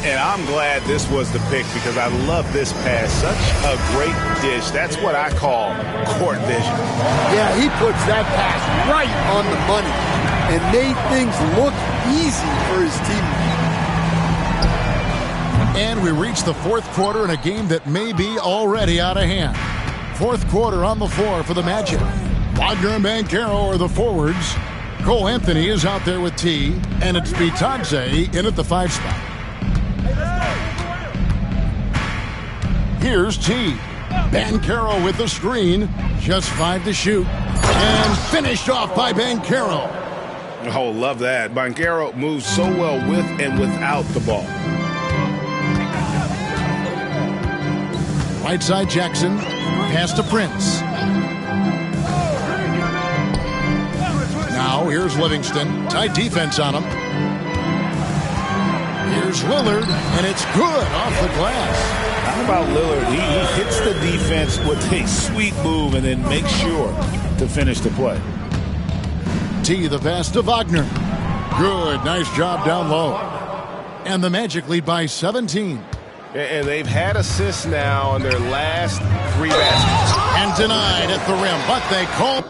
And I'm glad this was the pick because I love this pass. Such a great dish. That's what I call court vision. Yeah, he puts that pass right on the money and made things look easy for his teammates. And we reach the fourth quarter in a game that may be already out of hand. Fourth quarter on the floor for the Magic. Wagner and Banchero are the forwards. Cole Anthony is out there with T, and it's Bitadze in at the 5 spot. Here's T. Banchero with the screen. Just 5 to shoot. And finished off by Banchero. Oh, love that. Banchero moves so well with and without the ball. Right side Jackson. Pass to Prince. Now here's Livingston. Tight defense on him. Here's Lillard, and it's good off the glass. How about Lillard? He hits the defense with a sweet move and then makes sure to finish the play. T, the pass to Wagner. Good, nice job down low. And the Magic lead by 17. And they've had assists now on their last 3 baskets. And denied at the rim, but they call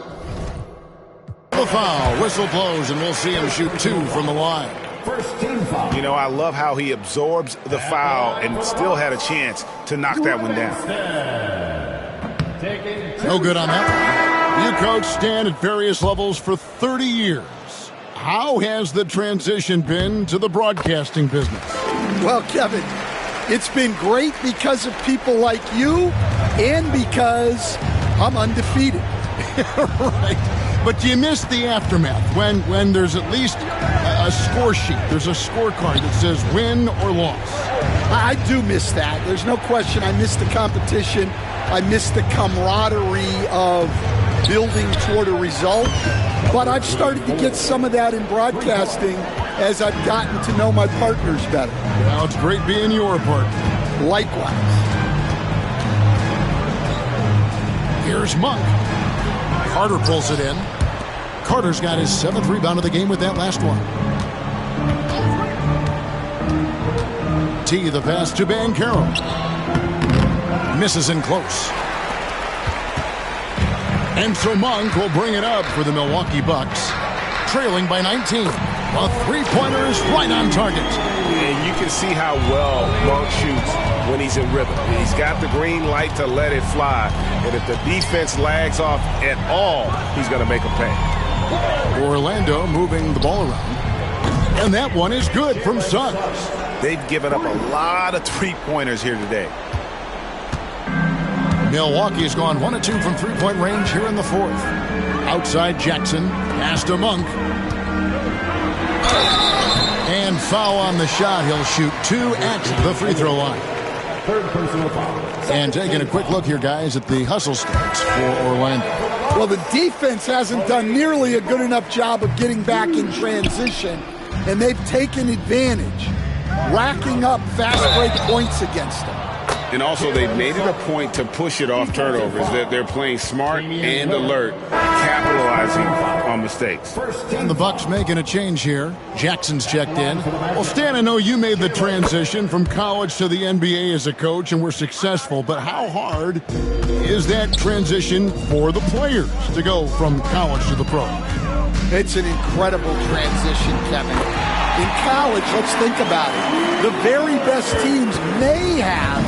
the foul. Whistle blows, and we'll see him shoot 2 from the line. First team foul. You know, I love how he absorbs the foul and still had a chance to knock that one down. No good on that. You coach Stan at various levels for 30 years. How has the transition been to the broadcasting business? Well, Kevin, it's been great because of people like you and because I'm undefeated. Right. But do you miss the aftermath when there's at least a score sheet? There's a scorecard that says win or loss. I do miss that. There's no question. I miss the competition. I miss the camaraderie of building toward a result. But I've started to get some of that in broadcasting as I've gotten to know my partners better. Well, it's great being your partner. Likewise. Here's Monk. Carter pulls it in. Carter's got his 7th rebound of the game with that last one. T, the pass to Banchero. Misses in close. And so Monk will bring it up for the Milwaukee Bucks, trailing by 19. A 3-pointer is right on target. And you can see how well Monk shoots when he's in rhythm. He's got the green light to let it fly. And if the defense lags off at all, he's going to make them pay. Orlando moving the ball around. And that one is good from Suggs. They've given up a lot of 3-pointers here today. Milwaukee has gone 1 of 2 from 3-point range here in the 4th. Outside Jackson. Pass to Monk. And foul on the shot. He'll shoot 2 at the free throw line. Third personal foul. And taking a quick look here, guys, at the hustle stats for Orlando. Well, the defense hasn't done nearly a good enough job of getting back in transition, and they've taken advantage, racking up fast break points against them. And also, they made it a point to push it off turnovers. They're playing smart and alert, capitalizing on mistakes. And the Bucks making a change here. Jackson's checked in. Well, Stan, I know you made the transition from college to the NBA as a coach and were successful, but how hard is that transition for the players to go from college to the pros? It's an incredible transition, Kevin. In college, let's think about it. The very best teams may have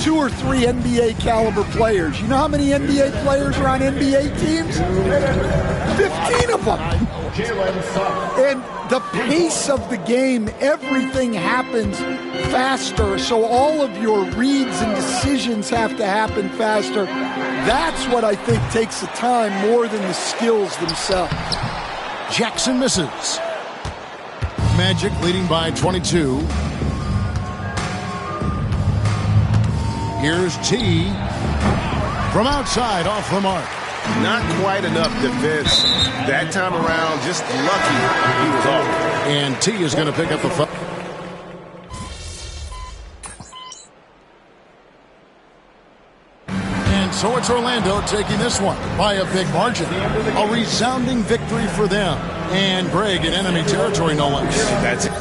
2 or 3 NBA caliber players. You know how many NBA players are on NBA teams? 15 of them. And the pace of the game, everything happens faster. So all of your reads and decisions have to happen faster. That's what I think takes the time more than the skills themselves. Jackson misses. Magic leading by 22. Here's T. From outside, off the mark. Not quite enough defense that time around. Just lucky he was off. And T is going to pick up the foul. And so it's Orlando taking this one by a big margin. A resounding victory for them. And Greg in enemy territory, no less. That's it.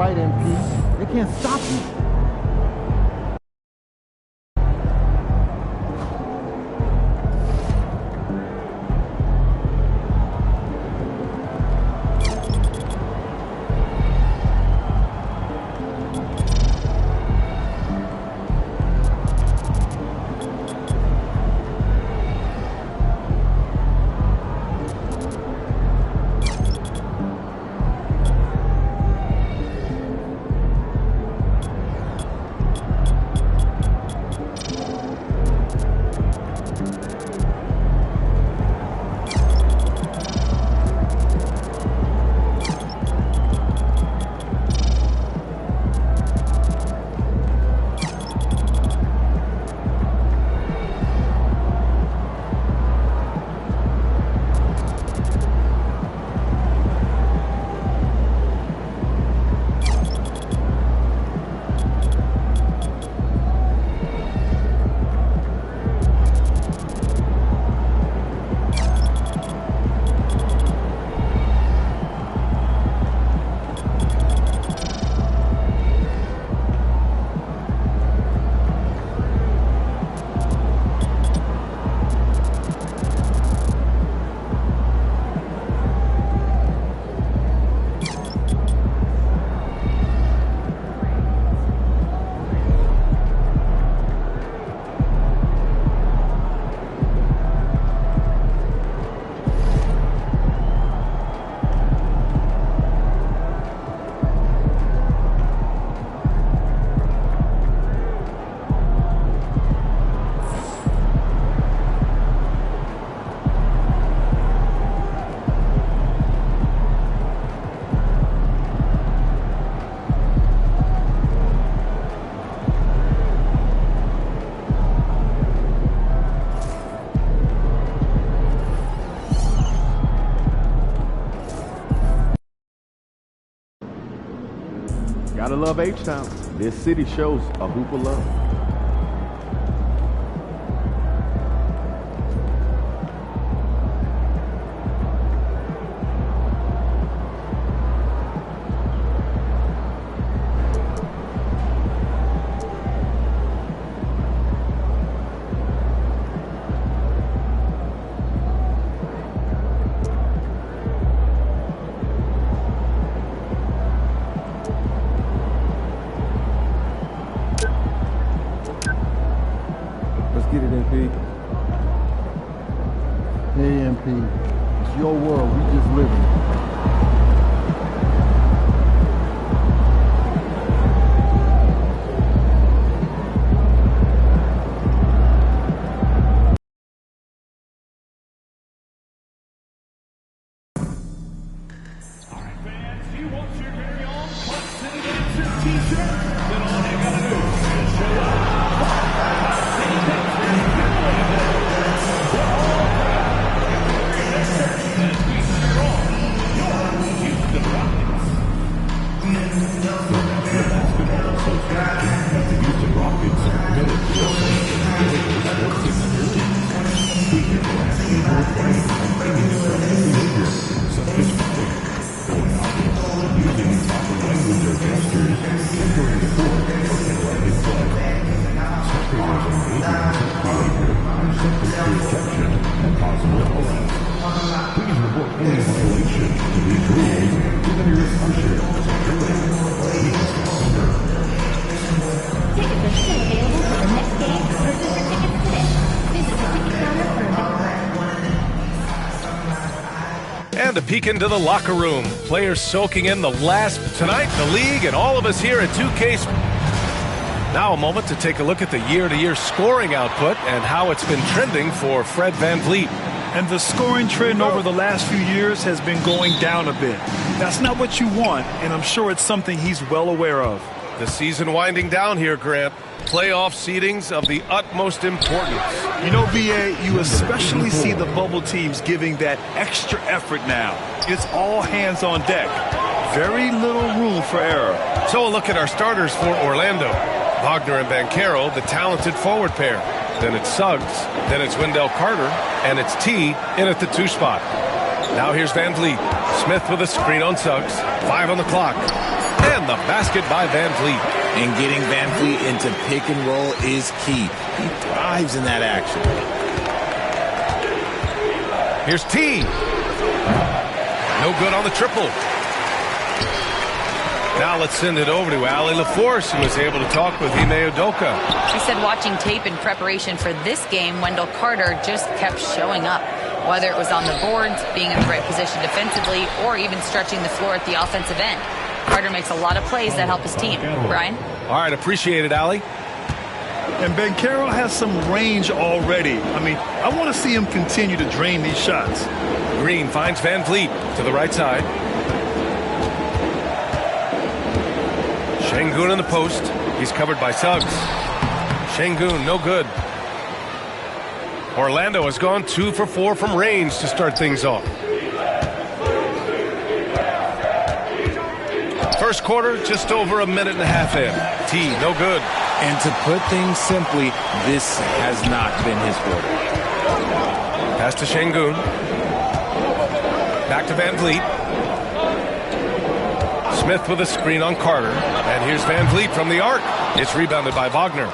right, MP. They can't stop you. Gotta love H-Town. This city shows a hoop of love. Get it, MP. Hey, MP. It's your world. We just living. And a peek into the locker room. Players soaking in the last tonight, the league, and all of us here at 2K. Now a moment to take a look at the year-to-year scoring output and how it's been trending for Fred VanVleet. And the scoring trend over the last few years has been going down a bit. That's not what you want, and I'm sure it's something he's well aware of. The season winding down here, Grant. Playoff seedings of the utmost importance. You know, BA, you especially see the bubble teams giving that extra effort now. It's all hands on deck. Very little room for error. So a look at our starters for Orlando. Wagner and Banchero, the talented forward pair. Then it's Suggs, then it's Wendell Carter, and it's T in at the 2 spot. Now here's VanVleet. Smith with a screen on Suggs. 5 on the clock. And the basket by Van Vliet. And getting Van Vliet into pick and roll is key. He thrives in that action. Here's T. No good on the triple. Now let's send it over to Allie LaForce, who was able to talk with Ime Udoka. He said watching tape in preparation for this game, Wendell Carter just kept showing up. Whether it was on the boards, being in the right position defensively, or even stretching the floor at the offensive end. Carter makes a lot of plays that help his team. Brian? All right, appreciate it, Allie. And Banchero has some range already. I mean, I want to see him continue to drain these shots. Green finds Van Vliet to the right side. Şengün in the post. He's covered by Suggs. Şengün, no good. Orlando has gone 2 for 4 from range to start things off. First quarter, just over a minute and a half in. T, no good. And to put things simply, this has not been his quarter. Pass to Şengün. Back to Van Vliet. Smith with a screen on Carter. And here's Van Vliet from the arc. It's rebounded by Wagner.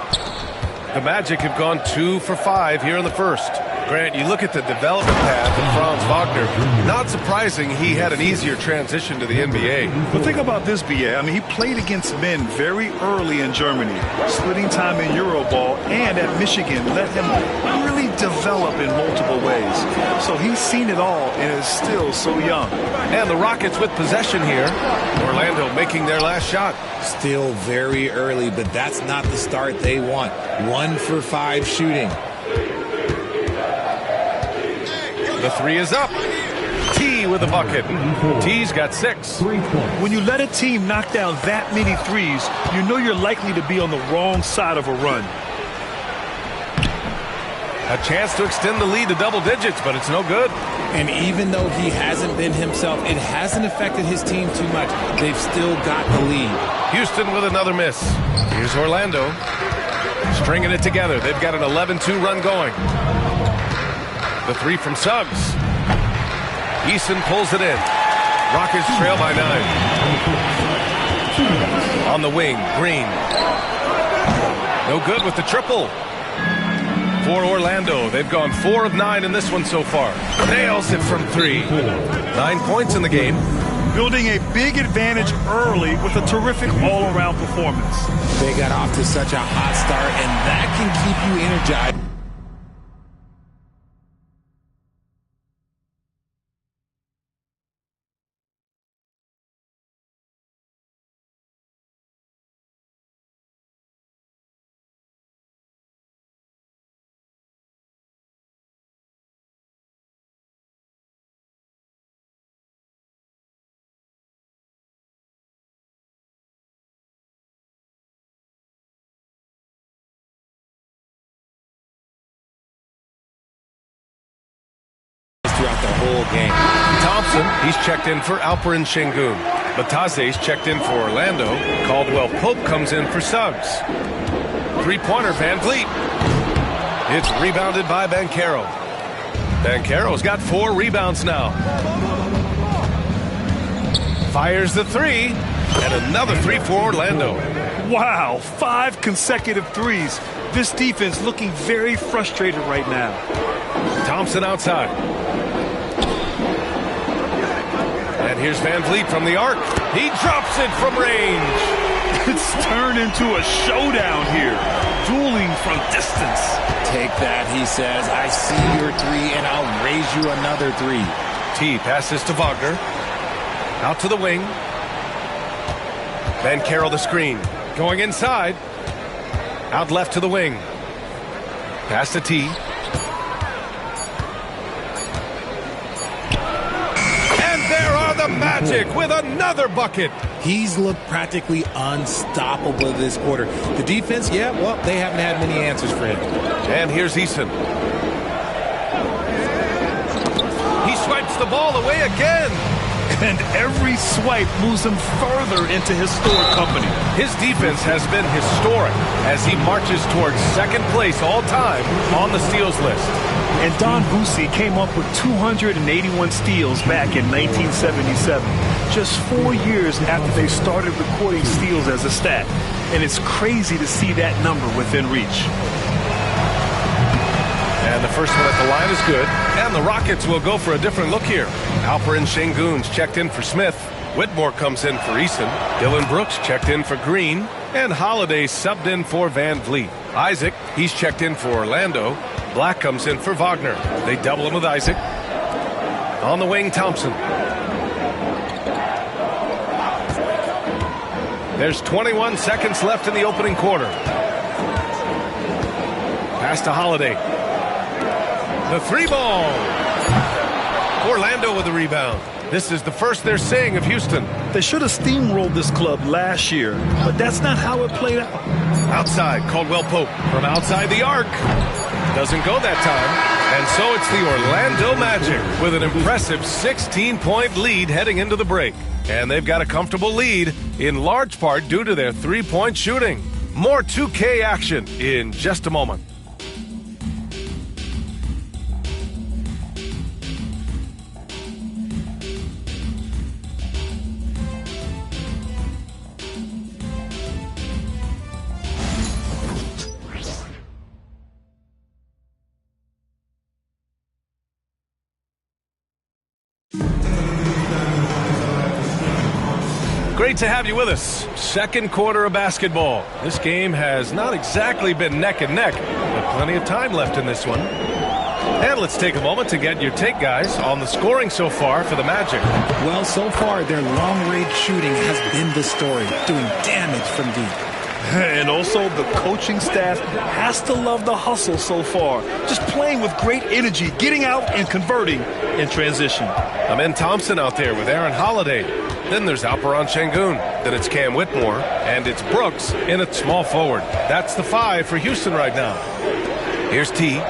The Magic have gone 2 for 5 here in the first. Grant, you look at the development path of Franz Wagner. Not surprising he had an easier transition to the NBA. But think about this, BA. I mean, he played against men very early in Germany, splitting time in Euroball, and at Michigan let him really develop in multiple ways. So he's seen it all and is still so young. And the Rockets with possession here. Orlando making their last shot. Still very early, but that's not the start they want. 1 for 5 shooting. The 3 is up. T with a bucket. T's got 6. When you let a team knock down that many threes, you know you're likely to be on the wrong side of a run. A chance to extend the lead to double digits, but it's no good. And even though he hasn't been himself, it hasn't affected his team too much. They've still got the lead. Houston with another miss. Here's Orlando. Stringing it together. They've got an 11-2 run going. The 3 from Suggs. Eason pulls it in. Rockets trail by 9. On the wing, Green. No good with the triple. For Orlando, they've gone 4 of 9 in this one so far. Nails it from 3. 9 points in the game. Building a big advantage early with a terrific all-around performance. They got off to such a hot start, and that can keep you energized. Throughout the whole game. Thompson, he's checked in for Alperen Şengün. Batase's checked in for Orlando. Caldwell Pope comes in for Suggs. 3-pointer, Van Vliet. It's rebounded by Banchero. Banchero's got 4 rebounds now. Fires the 3, and another 3 for Orlando. Wow, 5 consecutive threes. This defense looking very frustrated right now. Thompson outside. And here's Van Vliet from the arc. He drops it from range. It's turned into a showdown here. Dueling from distance. Take that, he says. I see your 3, and I'll raise you another 3. T passes to Wagner. Out to the wing. Banchero the screen. Going inside. Out left to the wing. Pass to T. Magic with another bucket. He's looked practically unstoppable this quarter. The defense, yeah, well, they haven't had many answers for him. And here's Eason. He swipes the ball away again. And every swipe moves him further into historic company. His defense has been historic as he marches towards second place all time on the steals list. And Don Boucy came up with 281 steals back in 1977, just 4 years after they started recording steals as a stat. And it's crazy to see that number within reach. And the first one at the line is good. And the Rockets will go for a different look here. Alperen Sengun's checked in for Smith. Whitmore comes in for Eason. Dylan Brooks checked in for Green. And Holiday subbed in for Van Vliet. Isaac, he's checked in for Orlando. Black comes in for Wagner. They double him with Isaac. On the wing, Thompson. There's 21 seconds left in the opening quarter. Pass to Holiday. The three ball. Orlando with the rebound. This is the first they're seeing of Houston. They should have steamrolled this club last year, but that's not how it played out. Outside, Caldwell Pope from outside the arc. Doesn't go that time. And so it's the Orlando Magic with an impressive 16-point lead heading into the break. And they've got a comfortable lead in large part due to their three-point shooting. More 2K action in just a moment. Great to have you with us. Second quarter of basketball. This game has not exactly been neck and neck, but plenty of time left in this one. And let's take a moment to get your take, guys, on the scoring so far for the Magic. Well, so far, their long-range shooting has been the story, doing damage from deep. And also, the coaching staff has to love the hustle so far. Just playing with great energy, getting out and converting in transition. Amen Thompson out there with Aaron Holiday. Then there's Alperen Sengun. Then it's Cam Whitmore. And it's Brooks in at small forward. That's the 5 for Houston right now. Here's T.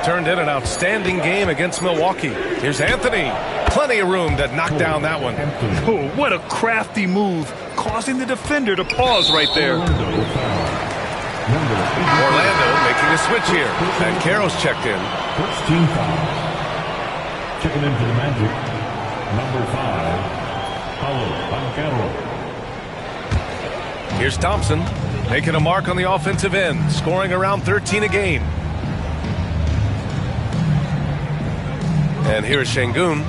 Turned in an outstanding game against Milwaukee. Here's Anthony. Plenty of room to knock down that one. Oh, what a crafty move, causing the defender to pause right there. Orlando making a switch here. And Banchero's checked in. First team foul. Checking in for the Magic, number 5, Paolo Banchero. Here's Thompson making a mark on the offensive end, scoring around 13 a game. And here's Sengun.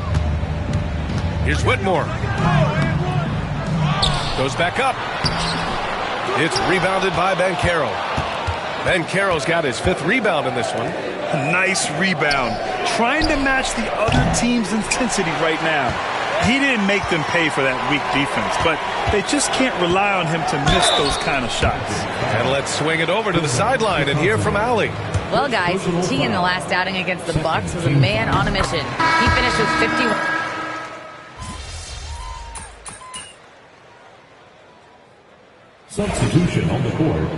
Here's Whitmore. Goes back up. It's rebounded by Banchero. Banchero's got his 5th rebound in this one. Nice rebound. Trying to match the other team's intensity right now. He didn't make them pay for that weak defense, but they just can't rely on him to miss those kind of shots. And let's swing it over to the sideline and hear from Allie. Well, guys, T in the last outing against the Bucks was a man on a mission. He finished with 51. Substitution on the court.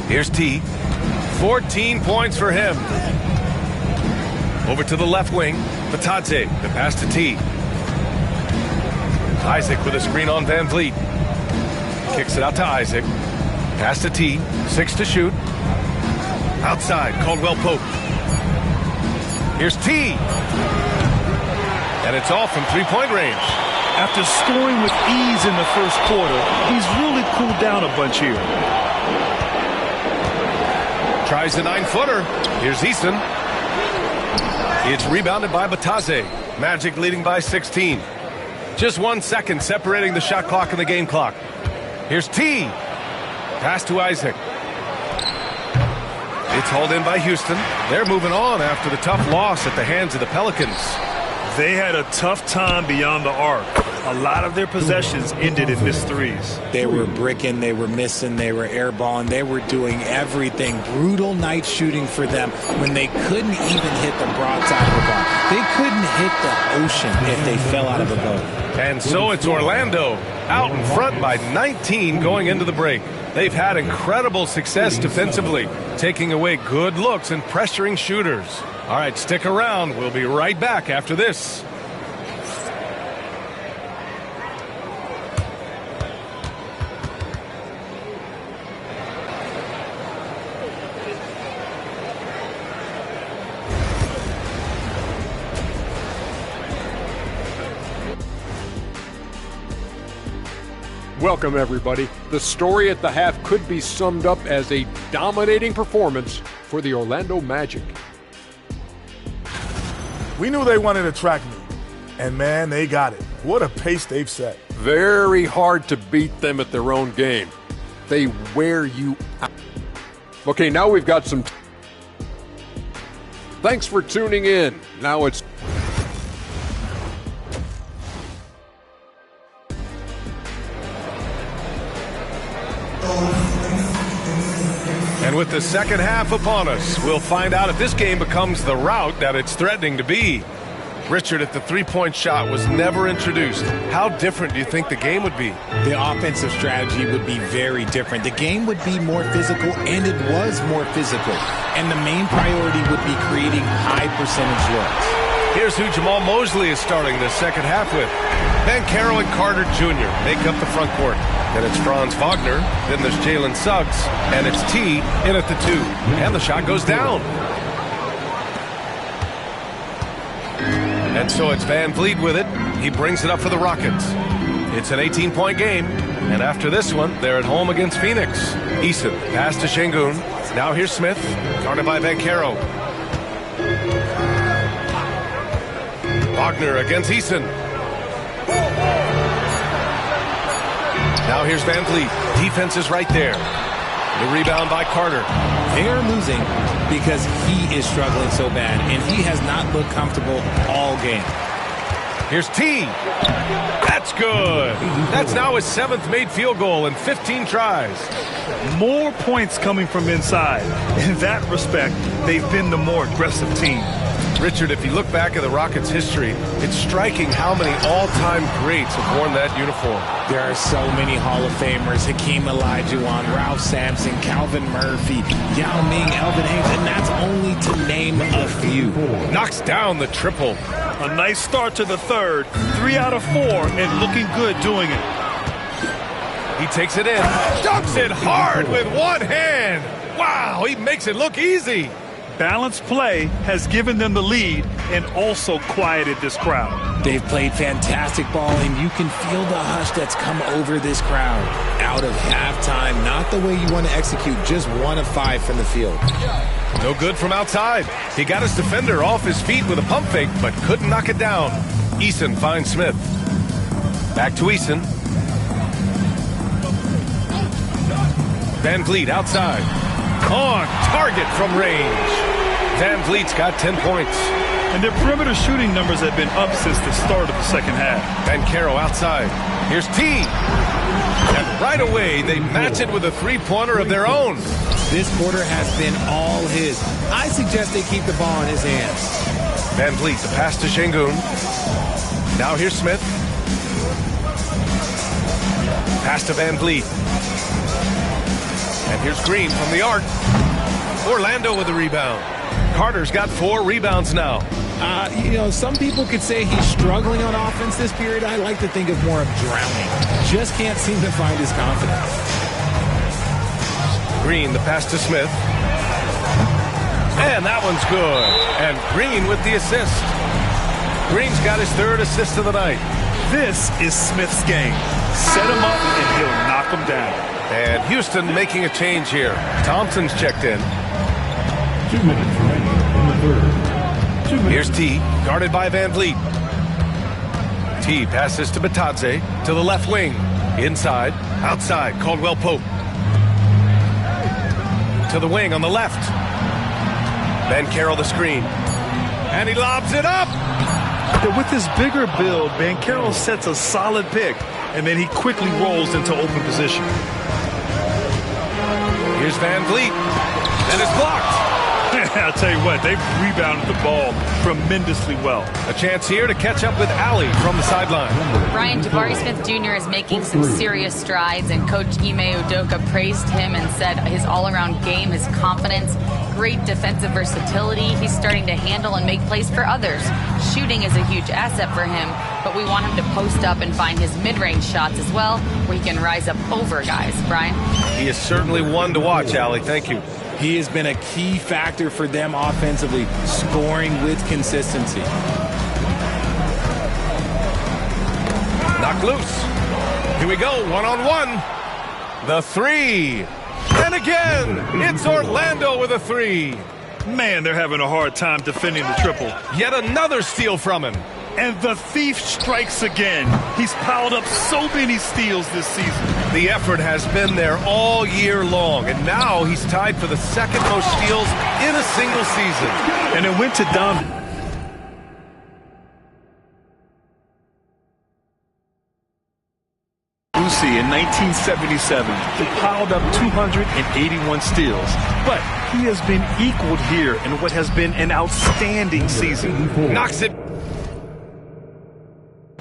Here's T. 14 points for him. Over to the left wing. Batadze, the pass to T. Isaac with a screen on Van Vliet. Kicks it out to Isaac. Pass to T. 6 to shoot. Outside, Caldwell Pope. Here's T. And it's all from three-point range. After scoring with ease in the first quarter, he's really cooled down a bunch here. Tries the 9-footer. Here's Eason. It's rebounded by Batadze. Magic leading by 16. Just 1 second separating the shot clock and the game clock. Here's T. Pass to Isaac. It's hauled in by Houston. They're moving on after the tough loss at the hands of the Pelicans. They had a tough time beyond the arc. A lot of their possessions ended in missed threes. They were bricking, they were missing, they were airballing, they were doing everything. Brutal night shooting for them when they couldn't even hit the broadside of the ball. They couldn't hit the ocean if they fell out of a boat. And so it's Orlando out in front by 19 going into the break. They've had incredible success defensively, taking away good looks and pressuring shooters. All right, stick around. We'll be right back after this. Welcome, everybody. The story at the half could be summed up as a dominating performance for the Orlando Magic. We knew they wanted a track meet, and man, they got it. What a pace they've set. Very hard to beat them at their own game. They wear you out. Okay, now we've got some... Thanks for tuning in. Now it's... And with the second half upon us, we'll find out if this game becomes the rout that it's threatening to be. Richard, if the three-point shot was never introduced, how different do you think the game would be? The offensive strategy would be very different. The game would be more physical, and it was more physical. And the main priority would be creating high-percentage looks. Here's who Jamal Mosley is starting the second half with. Banchero and Carter Jr. make up the front court. Then it's Franz Wagner, then there's Jalen Suggs, and it's T in at the 2. And the shot goes down. And so it's Van Vliet with it. He brings it up for the Rockets. It's an 18-point game, and after this one, they're at home against Phoenix. Eason, pass to Şengün. Now here's Smith, guarded by Banchero. Wagner against Eason. Now here's Van Vliet. Defense is right there. The rebound by Carter. They're losing because he is struggling so bad, and he has not looked comfortable all game. Here's T. That's good. That's now his 7th made field goal in 15 tries. More points coming from inside. In that respect, they've been the more aggressive team. Richard, if you look back at the Rockets' history, it's striking how many all-time greats have worn that uniform. There are so many Hall of Famers: Hakeem Olajuwon, Ralph Sampson, Calvin Murphy, Yao Ming, Elvin Hayes, and that's only to name a few. Knocks down the triple. A nice start to the third. 3 out of 4, and looking good doing it. He takes it in, dunks it hard with one hand. Wow, he makes it look easy. Balanced play has given them the lead and also quieted this crowd. They've played fantastic ball, and you can feel the hush that's come over this crowd. Out of halftime, not the way you want to execute, just 1 of 5 from the field. No good from outside. He got his defender off his feet with a pump fake, but couldn't knock it down. Eason finds Smith. Back to Eason. Van Vliet outside. On target from range. Van Vliet's got 10 points. And their perimeter shooting numbers have been up since the start of the second half. Banchero outside. Here's T. And right away, they match it with a three-pointer of their own. This quarter has been all his. I suggest they keep the ball in his hands. Van Vliet, the pass to Şengün. Now here's Smith. Pass to Van Vliet. And here's Green from the arc. Orlando with the rebound. Carter's got 4 rebounds now. Some people could say he's struggling on offense this period. I like to think of more of drowning. Just can't seem to find his confidence. Green, the pass to Smith. And that one's good. And Green with the assist. Green's got his 3rd assist of the night. This is Smith's game. Set him up and he'll knock him down. And Houston making a change here. Thompson's checked in. 2 minutes remaining in the third. 2 minutes. Here's T, guarded by Van Vliet. T passes to Bitadze, to the left wing. Inside, outside, Caldwell Pope. To the wing on the left. Banchero the screen. And he lobs it up. that with his bigger build, Banchero sets a solid pick, and then he quickly rolls into open position. Here's Van Vliet, and it's blocked. I'll tell you what, they've rebounded the ball tremendously well. A chance here to catch up with Allie from the sideline. Brian, Jabari Smith Jr. is making some serious strides, and Coach Ime Udoka praised him and said his all-around game, his confidence, great defensive versatility. He's starting to handle and make plays for others. Shooting is a huge asset for him, but we want him to post up and find his mid-range shots as well, where he can rise up over guys. Brian? He is certainly one to watch, Allie. Thank you. He has been a key factor for them offensively, scoring with consistency. Knock loose. Here we go, one-on-one. The three. And again, it's Orlando with a three. Man, they're having a hard time defending the triple. Yet another steal from him. And the thief strikes again. He's piled up so many steals this season. The effort has been there all year long, and now he's tied for the second most steals in a single season. And it went to Dom. Boosie in 1977. He piled up 281 steals. But he has been equaled here in what has been an outstanding season. Knocks it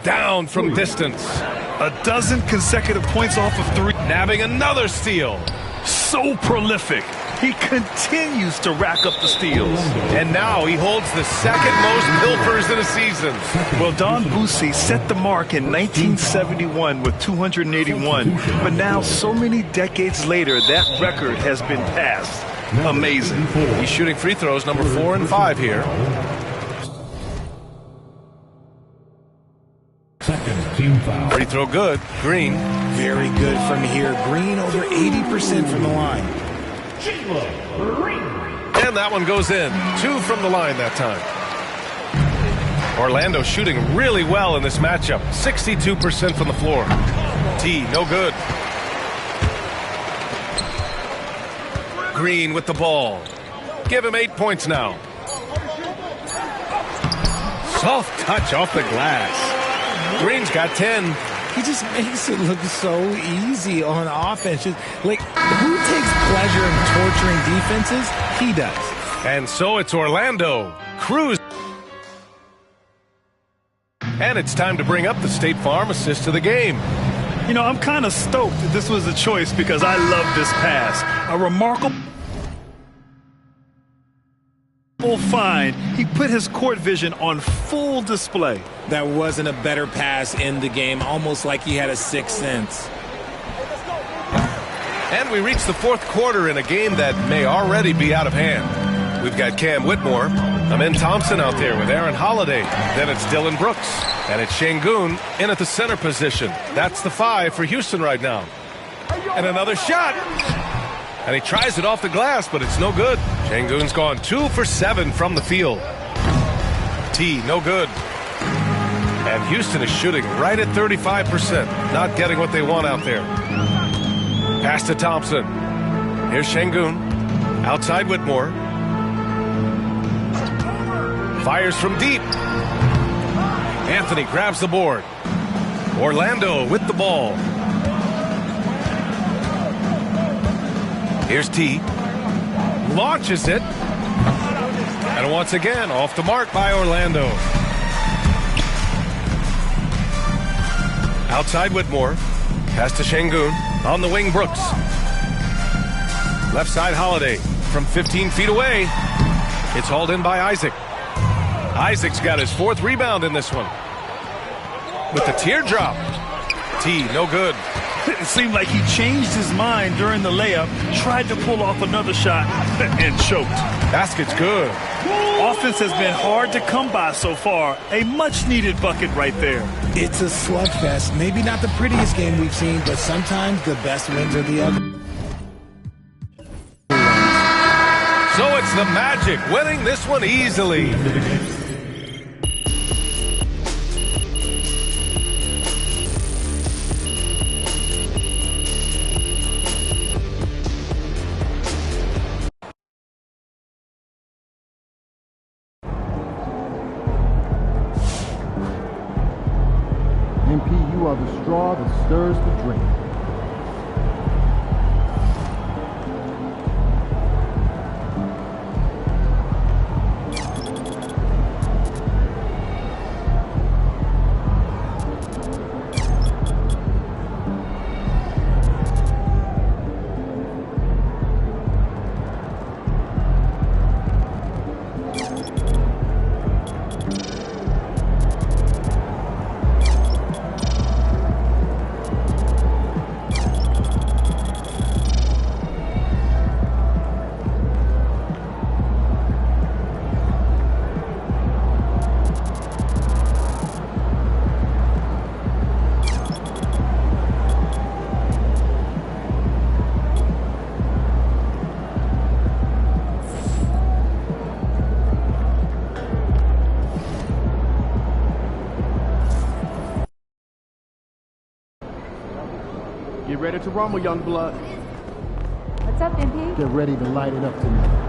down from distance. A dozen consecutive points off of three. Nabbing another steal. So prolific. He continues to rack up the steals. And now he holds the second most pilfers in a season. Well, Don Boosie set the mark in 1971 with 281. But now, so many decades later, that record has been passed. Amazing. He's shooting free throws number 4 and 5 here. Second team foul. Free throw good. Green. Very good from here. Green over 80% from the line. And that one goes in. 2 from the line that time. Orlando shooting really well in this matchup. 62% from the floor. T, no good. Green with the ball. Give him 8 points now. Soft touch off the glass. Green's got 10. He just makes it look so easy on offense. Like, who takes pleasure in torturing defenses? He does. And so it's Orlando. Cruz. And it's time to bring up the State Farm assist of the game. You know, I'm kind of stoked that this was a choice because I love this pass. A remarkable find. He put his court vision on full display. That wasn't a better pass in the game, almost like he had a sixth sense. And we reach the fourth quarter in a game that may already be out of hand. We've got Cam Whitmore, Amen Thompson out there with Aaron Holiday. Then it's Dylan Brooks. And it's Şengün in at the center position. That's the 5 for Houston right now. And another shot. And he tries it off the glass, but it's no good. Şengün's gone 2 for 7 from the field. T, no good. And Houston is shooting right at 35%. Not getting what they want out there. Pass to Thompson. Here's Şengün. Outside Whitmore. Fires from deep. Anthony grabs the board. Orlando with the ball. Here's T. Launches it. And once again, off the mark by Orlando. Outside Whitmore. Pass to Şengün. On the wing, Brooks. Left side, Holiday. From 15 feet away. It's hauled in by Isaac. Isaac's got his 4th rebound in this one. With the teardrop. T, no good. It seemed like he changed his mind during the layup, tried to pull off another shot, and choked. Basket's good. Offense has been hard to come by so far. A much-needed bucket right there. It's a slugfest. Maybe not the prettiest game we've seen, but sometimes the best wins are the other. So it's the Magic winning this one easily. You are the straw that stirs the drink. Get ready to rumble, young blood. What's up, MP? Get ready to light it up tonight.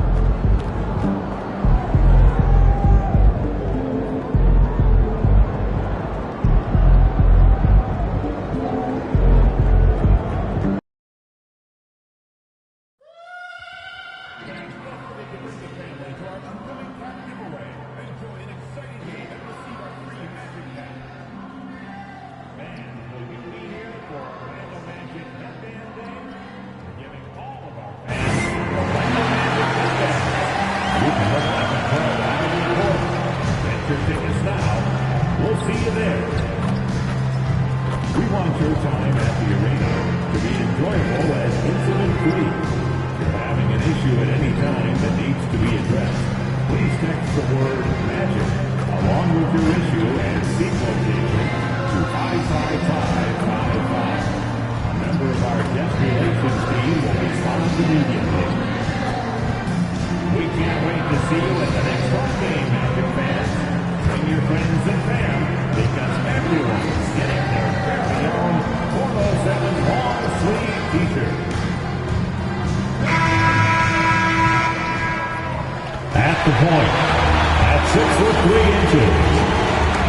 At the point, at 6'3" inches,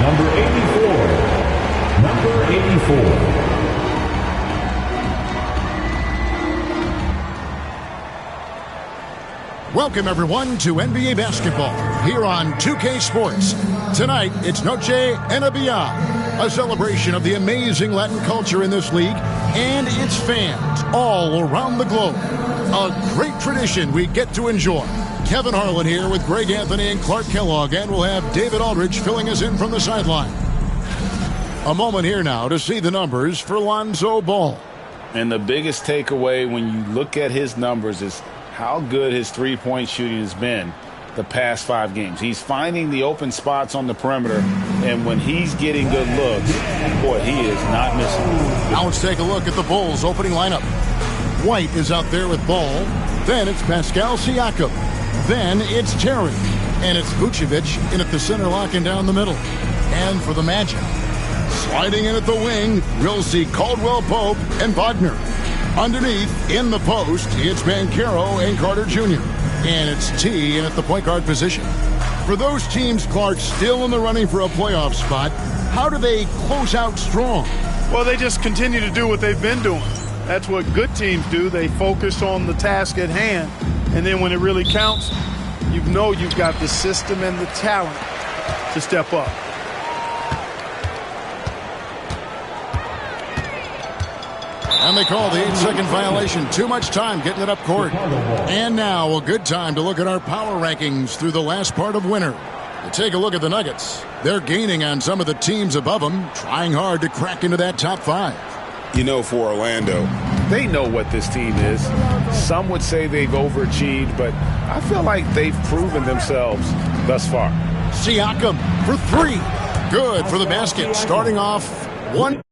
number 84. Number 84. Welcome, everyone, to NBA basketball here on 2K Sports. Tonight, it's Noche NBA, a celebration of the amazing Latin culture in this league and its fans all around the globe. A great tradition we get to enjoy. Kevin Harlan here with Greg Anthony and Clark Kellogg, and we'll have David Aldridge filling us in from the sideline. A moment here now to see the numbers for Lonzo Ball. And the biggest takeaway when you look at his numbers is how good his three-point shooting has been the past 5 games. He's finding the open spots on the perimeter, and when he's getting good looks, boy, he is not missing. Now let's take a look at the Bulls' opening lineup. White is out there with Ball. Then it's Pascal Siakam. Then it's Terry. And it's Vucevic in at the center, locking down the middle. And for the Magic, sliding in at the wing, we'll see Caldwell Pope and Wagner. Underneath, in the post, it's Banchero and Carter Jr. And it's T in at the point guard position. For those teams, Clark, still in the running for a playoff spot, how do they close out strong? Well, they just continue to do what they've been doing. That's what good teams do. They focus on the task at hand. And then when it really counts, you know you've got the system and the talent to step up. And they call the 8-second violation. Too much time getting it up court. And now a good time to look at our power rankings through the last part of winter. To take a look at the Nuggets. They're gaining on some of the teams above them, trying hard to crack into that top 5. You know, for Orlando, they know what this team is. Some would say they've overachieved, but I feel like they've proven themselves thus far. Siakam for 3. Good for the basket. Starting off 1.